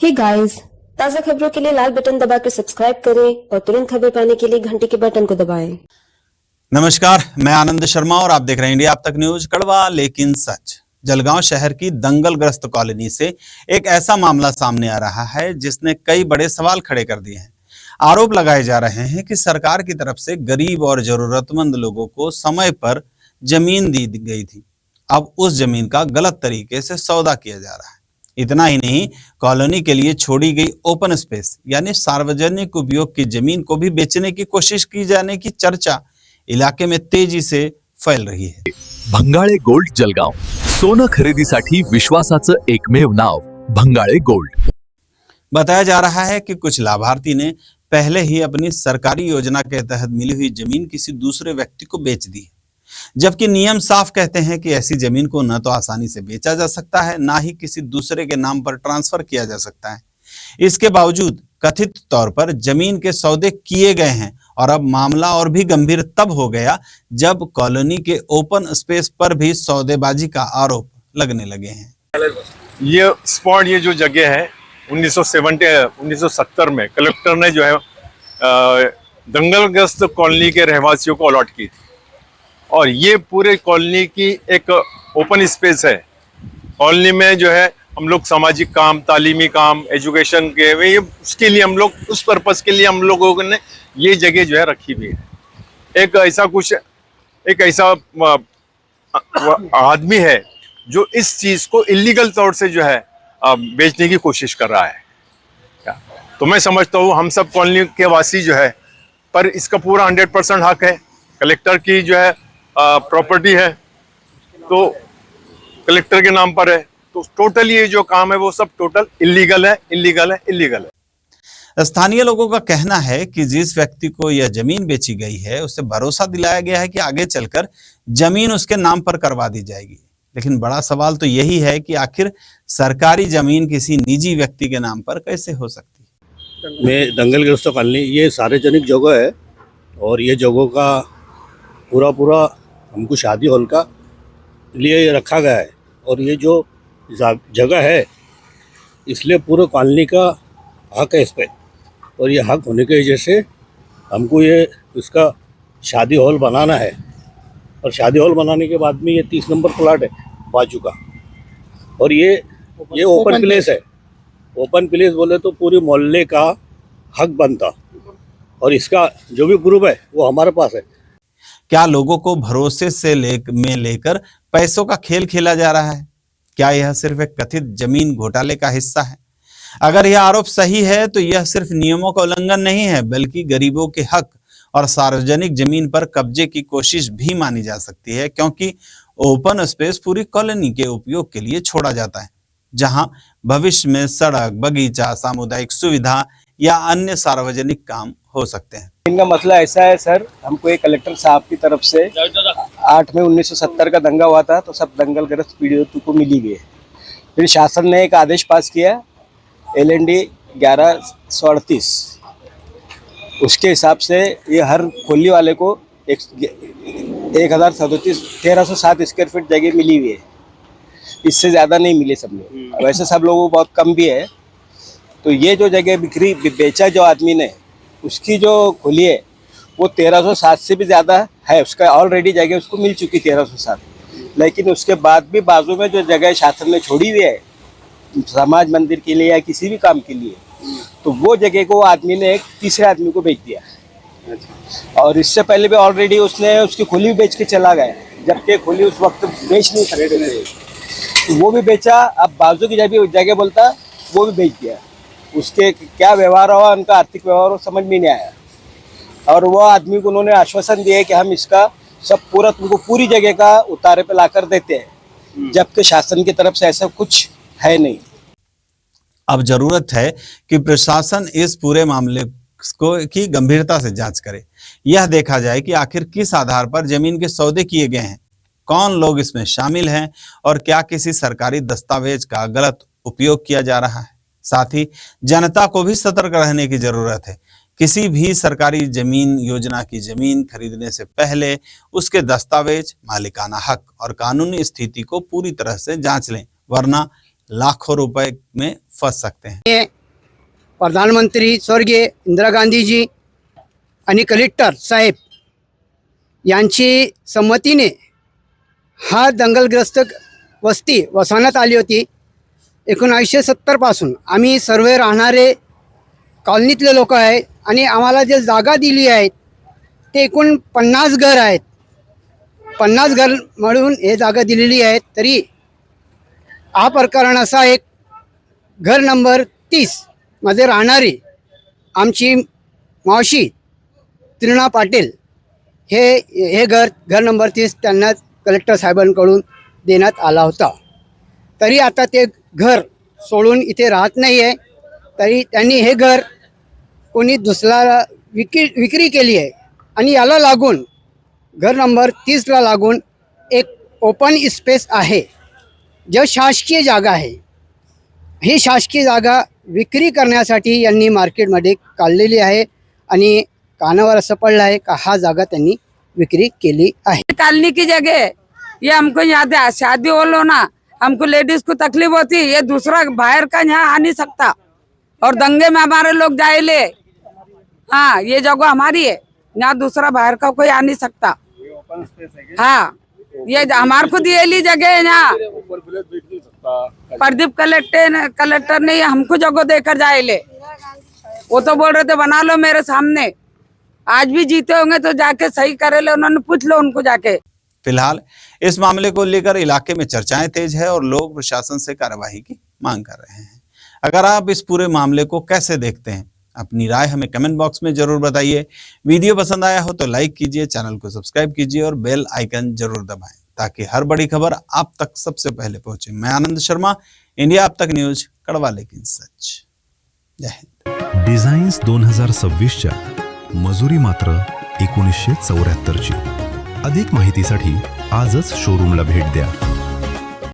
Hey guys, ताज़ा खबरों के लिए लाल बटन दबाकर सब्सक्राइब करें और तुरंत खबर पाने के लिए घंटी के बटन को दबाएं। नमस्कार, मैं आनंद शर्मा और आप देख रहे हैं इंडिया अब तक न्यूज। कड़वा लेकिन सच। जलगांव शहर की दंगलग्रस्त कॉलोनी से एक ऐसा मामला सामने आ रहा है जिसने कई बड़े सवाल खड़े कर दिए हैं। आरोप लगाए जा रहे हैं कि सरकार की तरफ से गरीब और जरूरतमंद लोगों को समय पर जमीन दी गई थी। अब उस जमीन का गलत तरीके से सौदा किया जा रहा है। इतना ही नहीं, कॉलोनी के लिए छोड़ी गई ओपन स्पेस यानी सार्वजनिक उपयोग की जमीन को भी बेचने की कोशिश की जाने की चर्चा इलाके में तेजी से फैल रही है। भंगाळे गोल्ड जलगाव, सोनं खरेदीसाठी विश्वासाचं एकमेव नाव भंगाळे गोल्ड। बताया जा रहा है कि कुछ लाभार्थी ने पहले ही अपनी सरकारी योजना के तहत मिली हुई जमीन किसी दूसरे व्यक्ति को बेच दी, जबकि नियम साफ कहते हैं कि ऐसी जमीन को न तो आसानी से बेचा जा सकता है, ना ही किसी दूसरे के नाम पर ट्रांसफर किया जा सकता है। इसके बावजूद कथित तौर पर जमीन के सौदे किए गए हैं और अब मामला और भी गंभीर तब हो गया जब कॉलोनी के ओपन स्पेस पर भी सौदेबाजी का आरोप लगने लगे हैं। ये स्पॉट, ये जो जगह है 1970 में कलेक्टर ने जो है दंगलग्रस्त कॉलोनी के रहवासियों को अलॉट की थी और ये पूरे कॉलोनी की एक ओपन स्पेस है। कॉलोनी में जो है हम लोग सामाजिक काम, तालीमी काम, एजुकेशन के ये उसके लिए हम लोग उस पर्पस के लिए हम लोगों ने ये जगह जो है रखी हुई है। एक ऐसा आदमी है जो इस चीज को इलीगल तौर से जो है बेचने की कोशिश कर रहा है। तो मैं समझता हूँ हम सब कॉलोनी के वासी जो है पर इसका पूरा 100% हक है। कलेक्टर की जो है प्रॉपर्टी है तो कलेक्टर के नाम पर है, तो टोटल ये जो काम है वो सब टोटल इलीगल है। स्थानीय लोगों का कहना है कि जिस व्यक्ति को यह जमीन बेची गई है उसे भरोसा दिलाया गया है कि आगे चलकर जमीन उसके नाम पर करवा दी जाएगी। लेकिन बड़ा सवाल तो यही है कि आखिर सरकारी जमीन किसी निजी व्यक्ति के नाम पर कैसे हो सकती है। मैं दंगलग्रस्त कॉलोनी, ये सार्वजनिक जगह है और ये जगह का पूरा हमको शादी हॉल का लिए रखा गया है और ये जो जगह है इसलिए पूरे कॉलोनी का हक है इस पर, और ये हक होने की वजह से हमको ये इसका शादी हॉल बनाना है। और शादी हॉल बनाने के बाद में ये 30 नंबर प्लाट है बाजू का, और ये ओपन प्लेस है। ओपन प्लेस बोले तो पूरे मोहल्ले का हक बनता, और इसका जो भी प्रूफ है वो हमारे पास है। क्या लोगों को भरोसे से लेकर पैसों का खेल खेला जा रहा है? क्या यह सिर्फ एक कथित जमीन घोटाले का हिस्सा है? अगर यह आरोप सही है तो यह सिर्फ नियमों का उल्लंघन नहीं है, बल्कि गरीबों के हक और सार्वजनिक जमीन पर कब्जे की कोशिश भी मानी जा सकती है, क्योंकि ओपन स्पेस पूरी कॉलोनी के उपयोग के लिए छोड़ा जाता है, जहां भविष्य में सड़क, बगीचा, सामुदायिक सुविधा या अन्य सार्वजनिक काम हो सकते हैं। इनका मसला ऐसा है सर, हमको एक कलेक्टर साहब की तरफ से 8 मई 1970 का दंगा हुआ था तो सब दंगलग्रस्त पीड़ितों को मिली हुई है। फिर शासन ने एक आदेश पास किया LND 1138, उसके हिसाब से ये हर खोली वाले को 1307 स्क्वायर फीट जगह मिली हुई है। इससे ज़्यादा नहीं मिले सब लोग, वैसे सब लोगों को बहुत कम भी है। तो ये जो जगह बेचा जो आदमी ने, उसकी जो खोली है वो 1307 से भी ज़्यादा है। उसका ऑलरेडी जगह उसको मिल चुकी 1307, लेकिन उसके बाद भी बाजू में जो जगह शासन ने छोड़ी हुई है समाज मंदिर के लिए या किसी भी काम के लिए, तो वो जगह को आदमी ने एक तीसरे आदमी को बेच दिया। और इससे पहले भी ऑलरेडी उसने उसकी खोली भी बेच के चला गया, जबकि खोली उस वक्त बेच नहीं सकते थे, तो वो भी बेचा। अब बाजू की जगह बोलता वो भी बेच दिया। उसके क्या व्यवहार हुआ, उनका आर्थिक व्यवहार समझ में नहीं आया। और वो आदमी को उन्होंने आश्वासन दिया कि हम इसका सब पूरा तुमको पूरी जगह का उतारे पे लाकर देते हैं, जबकि शासन की तरफ से ऐसा कुछ है नहीं। अब जरूरत है कि प्रशासन इस पूरे मामले की गंभीरता से जांच करे। यह देखा जाए कि आखिर किस आधार पर जमीन के सौदे किए गए हैं, कौन लोग इसमें शामिल हैं और क्या किसी सरकारी दस्तावेज का गलत उपयोग किया जा रहा है। साथ ही जनता को भी सतर्क रहने की जरूरत है। किसी भी सरकारी जमीन योजना की जमीन खरीदने से पहले उसके दस्तावेज, मालिकाना हक और कानूनी स्थिति को पूरी तरह से जांच लें, वरना लाखों रुपए में फंस सकते हैं। ये प्रधानमंत्री स्वर्गीय इंदिरा गांधीजी आणि कलेक्टर साहेब यांची संमतीने हा दंगलग्रस्त वस्ती वसवण्यात आली होती. 1970 पासून आम्ही सर्व राहणारे कॉलनीतले लोक आहेत आणि आम्हाला जे जागा दिली आहे ते एकूण 50 घर आहेत. 50 घर म्हणून हे जागा दिलेली आहे. तरी हा प्रकरण असा एक घर नंबर 30 मध्ये राहणारी आमची मावशी त्रिना पाटील हे घर नंबर 30 त्यांना कलेक्टर साहेबांकडून देण्यात आला होता. तरी आता ते घर सोडून इथे राहत नाही आहे. तरी त्यांनी हे घर कोणी दुसऱ्याला विक्री केली आहे आणि याला लागून घर नंबर 30ला लागून एक ओपन स्पेस आहे जो शासकीय जागा आहे. ही शासकीय जागा विक्री करण्यासाठी यांनी मार्केटमध्ये काढलेली आहे आणि कानावर असं पडलं आहे का हा जागा त्यांनी विक्री केली आहे. कॉलोनी की जगह ये हमको याद है, शादी हो लो ना हमको लेडीज को तकलीफ होती, ये दूसरा बाहर का यहाँ आ नहीं सकता और दंगे में हमारे लोग जाएले. हाँ ये जगह हमारी है, यहाँ दूसरा बाहर का कोई आ नहीं सकता. हाँ ये हमारे खुद ये ली जगह है. यहाँ प्रदीप कलेक्टर ने हमको जगह देकर जाएले. वो तो बोल रहे थे बना लो मेरे सामने. आज भी जीते होंगे तो जाके सही करे ले, उन्होंने पूछ लो उनको जाके. फिलहाल इस मामले को लेकर इलाके में चर्चाएं तेज है और लोग प्रशासन से कार्यवाही की मांग कर रहे हैं. अगर आप इस पूरे मामले को कैसे देखते हैं, अपनी राय हमें कमेंट बॉक्स में जरूर बताइए. वीडियो पसंद आया हो तो लाइक कीजिए, चैनल को सब्सक्राइब कीजिए और बेल आइकन जरूर दबाएं ताकि हर बड़ी खबर आप तक सबसे पहले पहुंचे. मैं आनंद शर्मा, इंडिया अब तक न्यूज, कड़वा लेकिन सच. जय हिंद. डिझाईन्स 2026च्या मजुरी मात्र 1974ची. अधिक माहितीसाठी आजच शोरूमला भेट द्या.